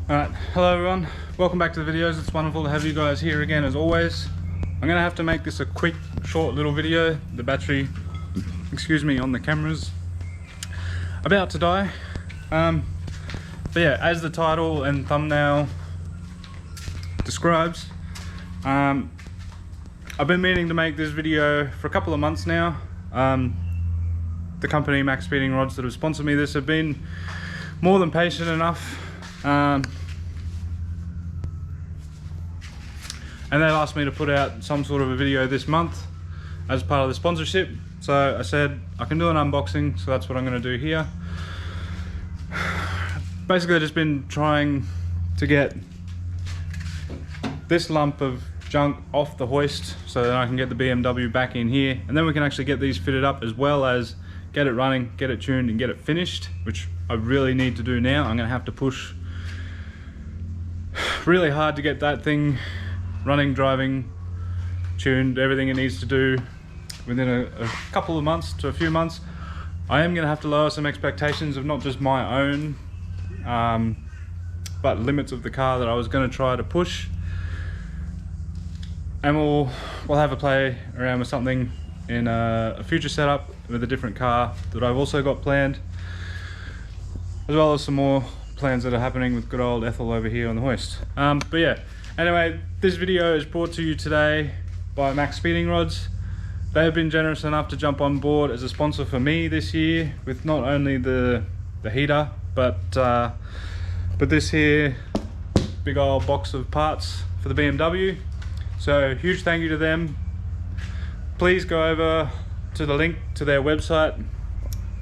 Alright, hello everyone, welcome back to the videos. It's wonderful to have you guys here again as always. I'm gonna have to make this a quick, short little video. The battery, on the camera's about to die. But yeah, as the title and thumbnail describes, I've been meaning to make this video for a couple of months now. The company Maxspeedingrods that have sponsored me this have been more than patient enough. And they asked me to put out some sort of a video this month as part of the sponsorship. So I said I can do an unboxing, so that's what I'm going to do here. Basically, I've just been trying to get this lump of junk off the hoist so that I can get the BMW back in here, and then we can actually get these fitted up, as well as get it running, get it tuned and get it finished, which I really need to do now. I'm going to have to push really hard to get that thing running, driving, tuned, everything it needs to do within a couple of months to a few months. I am going to have to lower some expectations of not just my own, but limits of the car that I was going to try to push. And we'll have a play around with something in a future setup with a different car that I've also got planned, as well as some more plans that are happening with good old Ethel over here on the hoist. But yeah, anyway, this video is brought to you today by Maxspeedingrods. They have been generous enough to jump on board as a sponsor for me this year with not only the heater, but this here big old box of parts for the BMW. So huge thank you to them. Please go over to the link to their website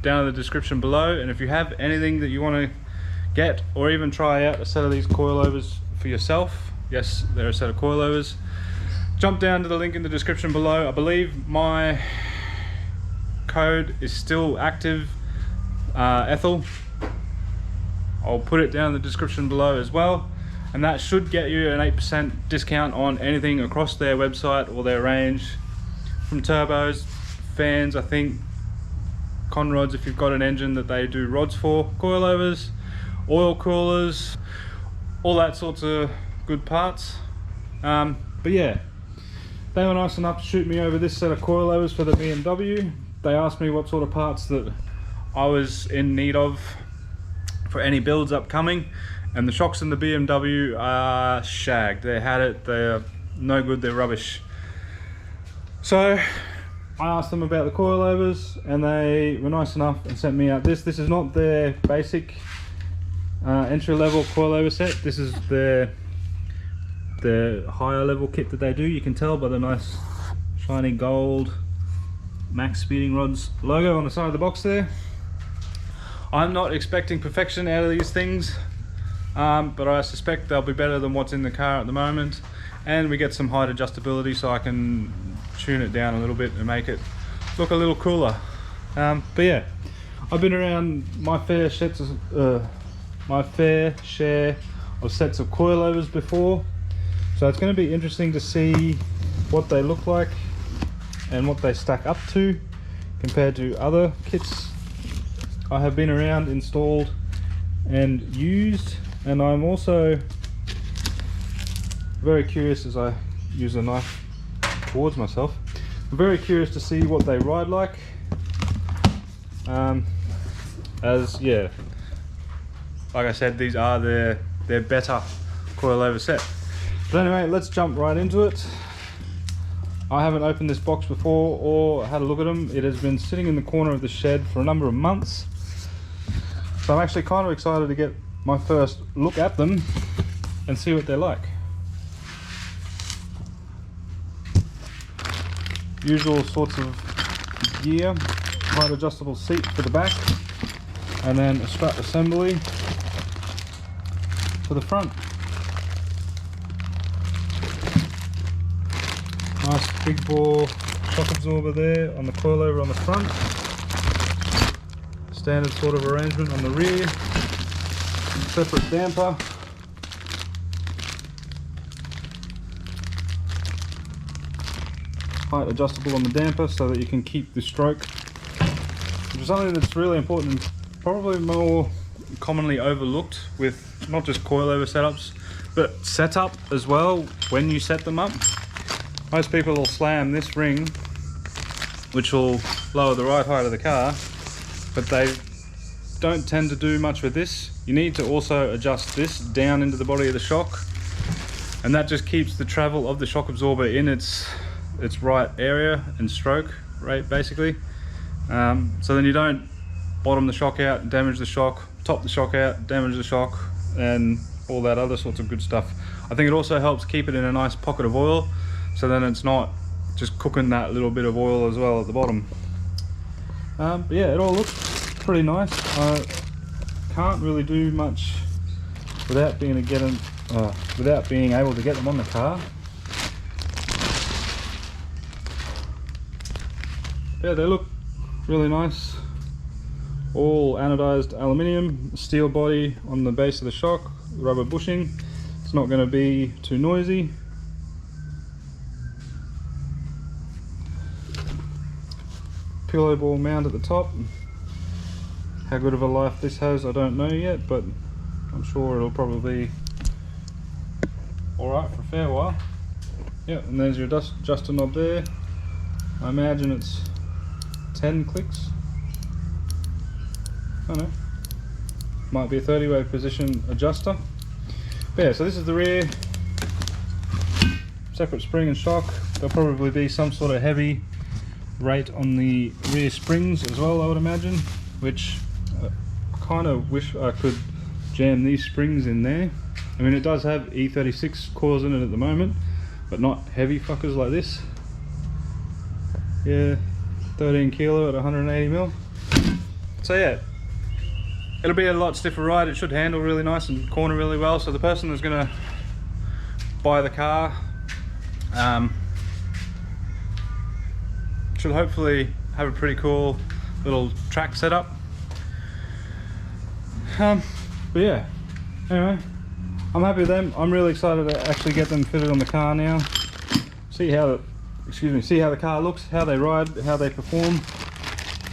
down in the description below, and if you have anything that you want to get or even try out a set of these coilovers for yourself, yes, they're a set of coilovers, jump down to the link in the description below. I believe my code is still active, ethel. I'll put it down in the description below as well, and that should get you an 8% discount on anything across their website or their range, from turbos, fans, I think, con rods if you've got an engine that they do rods for, coilovers, oil coolers, all that sorts of good parts. But yeah, they were nice enough to shoot me over this set of coilovers for the BMW. They asked me what sort of parts that I was in need of for any builds upcoming, and the shocks in the BMW are shagged. They had it, they're no good, they're rubbish. So I asked them about the coilovers, and they were nice enough and sent me out this. This is not their basic entry-level coilover set. This is the higher level kit that they do. You can tell by the nice shiny gold Maxspeedingrods logo on the side of the box there. I'm not expecting perfection out of these things, but I suspect they'll be better than what's in the car at the moment, and we get some height adjustability so I can tune it down a little bit and make it look a little cooler. But yeah, I've been around my fair share of sets of coilovers before, so it's going to be interesting to see what they look like and what they stack up to compared to other kits I have been around, installed and used. And I'm also very curious, as I use a knife towards myself, I'm very curious to see what they ride like, as yeah, like I said, these are their better coilover set. But anyway, let's jump right into it. I haven't opened this box before or had a look at them. It has been sitting in the corner of the shed for a number of months, so I'm actually kind of excited to get my first look at them and see what they're like. Usual sorts of gear, height adjustable seat for the back, and then a strap assembly for the front. Nice big bore shock absorber there on the coilover on the front. Standard sort of arrangement on the rear. Separate damper. Height adjustable on the damper so that you can keep the stroke, which is something that's really important, probably more commonly overlooked with not just coilover setups, but setup as well when you set them up. Most people will slam this ring, which will lower the ride height of the car, but they don't tend to do much with this. You need to also adjust this down into the body of the shock, and that just keeps the travel of the shock absorber in its right area and stroke rate, basically. So then you don't bottom the shock out and damage the shock, top the shock out, damage the shock, and all that other sorts of good stuff. I think it also helps keep it in a nice pocket of oil, so then it's not just cooking that little bit of oil as well at the bottom. But yeah, it all looks pretty nice. I can't really do much without being able to get them on the car. Yeah, they look really nice. All anodized aluminium, steel body on the base of the shock, rubber bushing. It's not going to be too noisy. Pillow ball mount at the top. How good of a life this has, I don't know yet, but I'm sure it'll probably be alright for a fair while. Yeah, and there's your adjuster knob there. I imagine it's 10 clicks. I don't know. Might be a 30-way position adjuster. But yeah, so this is the rear. Separate spring and shock. There'll probably be some sort of heavy rate on the rear springs as well, I would imagine, which I kind of wish I could jam these springs in there. I mean, it does have E36 coils in it at the moment, but not heavy fuckers like this. Yeah, 13 kilo at 180 mil. So yeah, it'll be a lot stiffer ride. It should handle really nice and corner really well. So the person that's gonna buy the car should hopefully have a pretty cool little track setup. But yeah, anyway, I'm happy with them. I'm really excited to actually get them fitted on the car now. See how the car looks, how they ride, how they perform.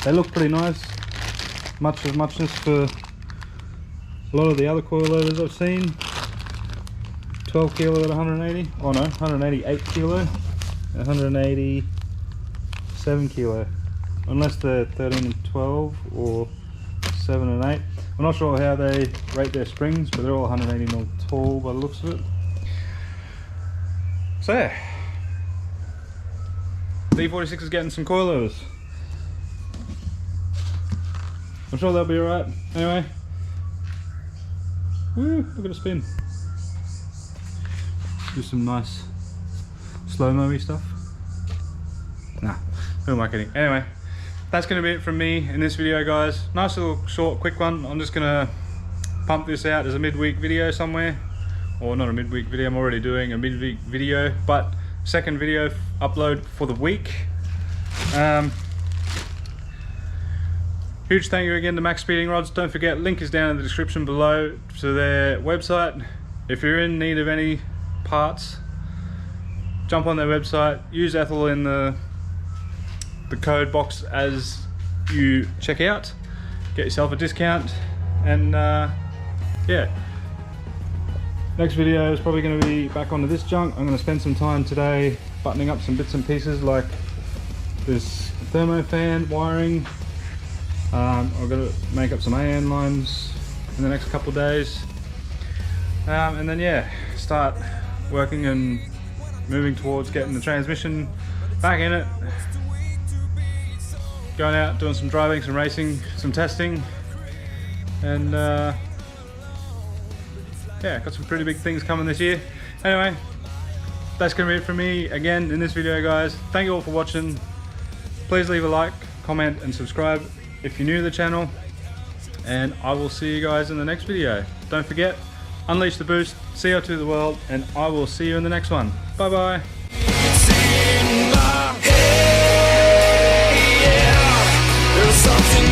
They look pretty nice. Much of muchness for a lot of the other coilovers I've seen. 12 kilo at 180. Oh no, 188 kilo. 187 kilo. Unless they're 13 and 12 or 7 and 8. I'm not sure how they rate their springs, but they're all 180 mil tall by the looks of it. So yeah, the E46 is getting some coilovers. I'm sure they'll be alright. Anyway, woo, look at it spin. Do some nice slow-mo-y stuff. Nah, who am I kidding? Anyway, that's going to be it from me in this video, guys. Nice little short, quick one. I'm just going to pump this out as a midweek video somewhere. Or not a midweek video, I'm already doing a midweek video, but second video upload for the week. Huge thank you again to Maxspeedingrods. Don't forget, link is down in the description below to their website. If you're in need of any parts, jump on their website, use ethel in the code box as you check out, get yourself a discount, and yeah, next video is probably going to be back onto this junk. I'm going to spend some time today buttoning up some bits and pieces like this thermo fan wiring. I've got to make up some AN lines in the next couple of days, and then yeah, start working and moving towards getting the transmission back in it, going out, doing some driving, some racing, some testing, and yeah, got some pretty big things coming this year. Anyway, that's going to be it from me again in this video, guys. Thank you all for watching. Please leave a like, comment and subscribe if you're new to the channel, and I will see you guys in the next video. Don't forget, unleash the boost, CO2 to the world, and I will see you in the next one. Bye bye. It's in my head, yeah. There's something